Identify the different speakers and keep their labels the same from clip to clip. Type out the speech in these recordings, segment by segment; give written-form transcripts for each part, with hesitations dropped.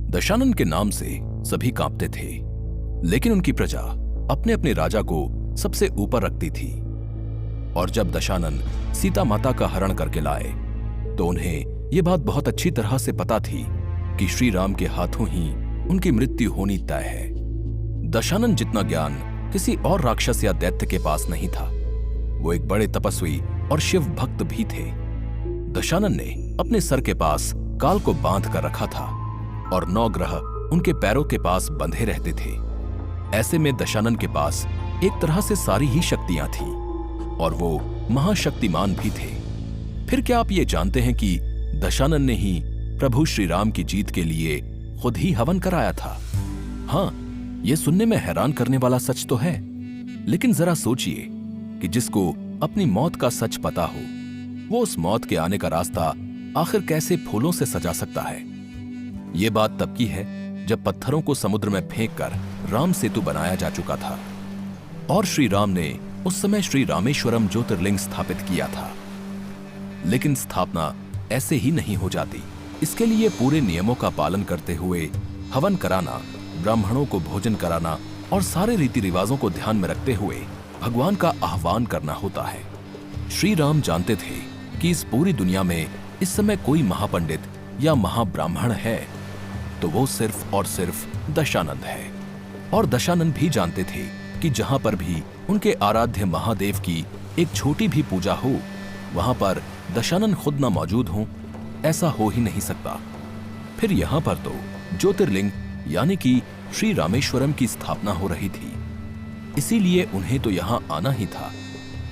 Speaker 1: दशानन के नाम से सभी कांपते थे, लेकिन उनकी प्रजा अपने अपने राजा को सबसे ऊपर रखती थी। और जब दशानन सीता माता का हरण करके लाए तो उन्हें यह बात बहुत अच्छी तरह से पता थी कि श्री राम के हाथों ही उनकी मृत्यु होनी तय है। दशानन जितना ज्ञान किसी और राक्षस या दैत्य के पास नहीं था। वो एक बड़े तपस्वी और शिव भक्त भी थे। दशानन ने अपने सर के पास काल को बांध कर रखा था और 9 ग्रह उनके पैरों के पास बंधे रहते थे। ऐसे में दशानन के पास एक तरह से सारी ही शक्तियां थीं और वो महाशक्तिमान भी थे। फिर क्या आप ये जानते हैं कि दशानन ने ही प्रभु श्री राम की जीत के लिए खुद ही हवन कराया था? हाँ, ये सुनने में हैरान करने वाला सच तो है, लेकिन जरा सोचिए कि जिसको अपनी मौत का सच पता हो, वो उस मौत के आने का रास्ता आखिर कैसे फूलों से सजा सकता है? ये बात तब की है जब पत्थरों को समुद्र में फेंककर राम सेतु बनाया जा चुका था और श्री राम ने उस समय श्री रामेश्वरम ज्योतिर्लिंग स्थापित किया था। लेकिन स्थापना ऐसे ही नहीं हो जाती। इसके लिए पूरे नियमों का पालन करते हुए हवन कराना, ब्राह्मणों को भोजन कराना और सारे रीति रिवाजों को ध्यान में रखते हुए भगवान का आह्वान करना होता है। श्री राम जानते थे कि इस पूरी दुनिया में इस समय कोई महापंडित या महाब्राह्मण है तो वो सिर्फ और सिर्फ दशानन है। और दशानन भी जानते थे कि जहां पर भी उनके आराध्य महादेव की एक छोटी भी पूजा हो, वहां पर दशानन खुद न मौजूद हों, ऐसा हो ही नहीं सकता। फिर यहां पर तो ज्योतिर्लिंग यानी कि श्री रामेश्वरम की स्थापना हो रही थी, इसीलिए उन्हें तो यहां आना ही था।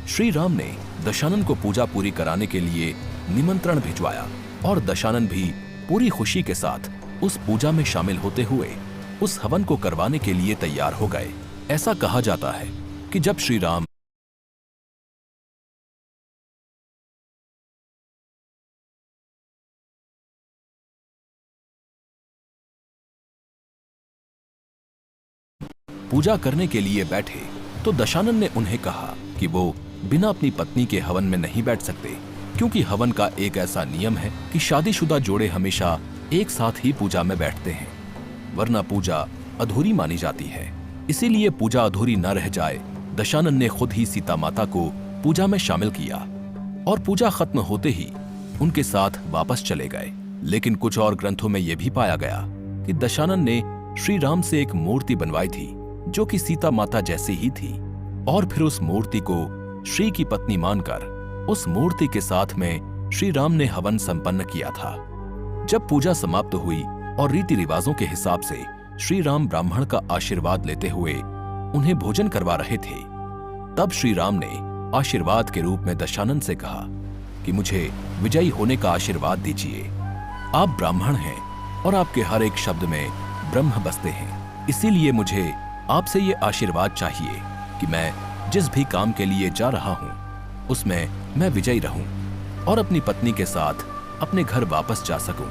Speaker 1: श्री राम ने दशानन को पूजा पूरी कराने के लिए निमंत्रण भिजवाया और दशानन भी पूरी खुशी के साथ उस पूजा में शामिल होते हुए उस हवन को करवाने के लिए तैयार हो गए। ऐसा कहा जाता है कि जब श्री राम पूजा करने के लिए बैठे तो दशानन ने उन्हें कहा कि वो बिना अपनी पत्नी के हवन में नहीं बैठ सकते, क्योंकि हवन का एक ऐसा नियम है कि शादीशुदा जोड़े हमेशा एक साथ ही पूजा में बैठते हैं, वरना पूजा अधूरी मानी जाती है। इसीलिए पूजा अधूरी न रह जाए, दशानन ने खुद ही सीता माता को पूजा में शामिल किया और पूजा खत्म होते ही उनके साथ वापस चले गए। लेकिन कुछ और ग्रंथों में यह भी पाया गया कि दशानन ने श्री राम से एक मूर्ति बनवाई थी जो कि सीता माता जैसी ही थी और फिर उस मूर्ति को श्री की पत्नी मानकर उस मूर्ति के साथ में श्री राम ने हवन संपन्न किया था। जब पूजा समाप्त हुई और रीति रिवाजों के हिसाब से श्री राम ब्राह्मण का आशीर्वाद लेते हुए उन्हें भोजन करवा रहे थे, तब श्री राम ने आशीर्वाद के रूप में दशानन से कहा कि मुझे विजयी होने का आशीर्वाद दीजिए। आप ब्राह्मण हैं और आपके हर एक शब्द में ब्रह्म बसते हैं, इसीलिए मुझे आपसे ये आशीर्वाद चाहिए कि मैं जिस भी काम के लिए जा रहा हूं उसमें मैं विजयी रहूं और अपनी पत्नी के साथ अपने घर वापस जा सकूं।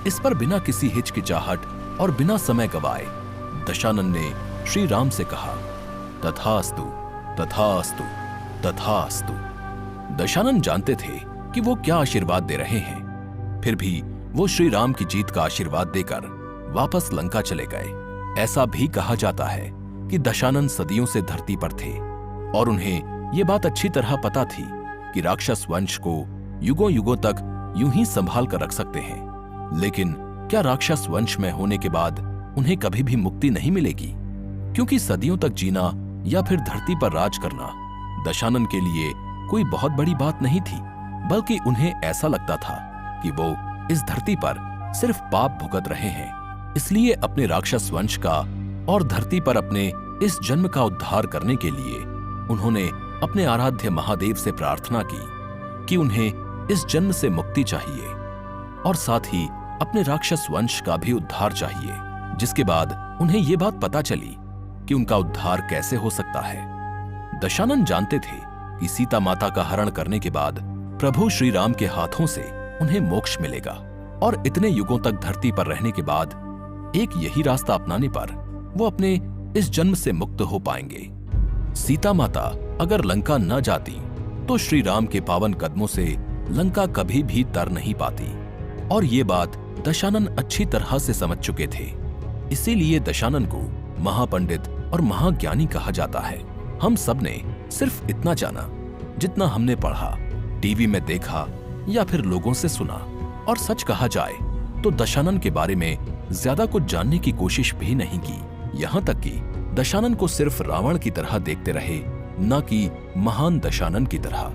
Speaker 1: इस पर बिना किसी हिचकिचाहट और बिना समय गवाए दशानन ने श्री राम से कहा, तथास्तु तथास्तु तथास्तु। दशानन जानते थे कि वो क्या आशीर्वाद दे रहे हैं, फिर भी वो श्री राम की जीत का आशीर्वाद देकर वापस लंका चले गए। ऐसा भी कहा जाता है कि दशानन सदियों से धरती पर थे और उन्हें ये बात अच्छी तरह पता थी कि राक्षस वंश को युगों युगों तक यूं ही संभाल कर रख सकते हैं, लेकिन क्या राक्षस वंश में होने के बाद उन्हें कभी भी मुक्ति नहीं मिलेगी? क्योंकि सदियों तक जीना या फिर धरती पर राज करना दशानन के लिए कोई बहुत बड़ी बात नहीं थी, बल्कि उन्हें ऐसा लगता था कि वो इस धरती पर सिर्फ पाप भुगत रहे हैं। इसलिए अपने राक्षस वंश का और धरती पर अपने इस जन्म का उद्धार करने के लिए उन्होंने अपने आराध्य महादेव से प्रार्थना की कि उन्हें इस जन्म से मुक्ति चाहिए और साथ ही अपने राक्षस वंश का भी उद्धार चाहिए, जिसके बाद उन्हें यह बात पता चली कि उनका उद्धार कैसे हो सकता है। दशानन जानते थे कि सीता माता का हरण करने के बाद प्रभु श्री राम के हाथों से उन्हें मोक्ष मिलेगा और इतने युगों तक धरती पर रहने के बाद एक यही रास्ता अपनाने पर वो अपने इस जन्म से मुक्त हो पाएंगे। सीता माता अगर लंका न जाती तो श्री राम के पावन कदमों से लंका कभी भी तर नहीं पाती और ये बात दशानन अच्छी तरह से समझ चुके थे। इसीलिए दशानन को महापंडित और महाज्ञानी कहा जाता है। हम सब ने सिर्फ इतना जाना जितना हमने पढ़ा, टीवी में देखा या फिर लोगों से सुना। और सच कहा जाए तो दशानन के बारे में ज्यादा कुछ जानने की कोशिश भी नहीं की। यहाँ तक कि दशानन को सिर्फ रावण की तरह देखते रहे, न कि महान दशानन की तरह।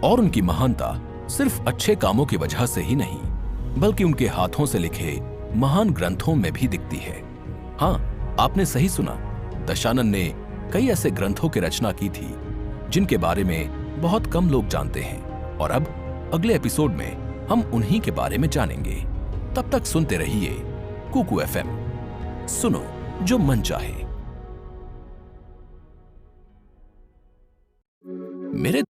Speaker 1: और उनकी महानता सिर्फ अच्छे कामों की वजह से ही नहीं, बल्कि उनके हाथों से लिखे महान ग्रंथों में भी दिखती है। हाँ, आपने सही सुना, दशानन ने कई ऐसे ग्रंथों की रचना की थी जिनके बारे में बहुत कम लोग जानते हैं। और अब अगले एपिसोड में हम उन्हीं के बारे में जानेंगे। तब तक सुनते रहिए कुकू FM, सुनो जो मन चाहे। मेरे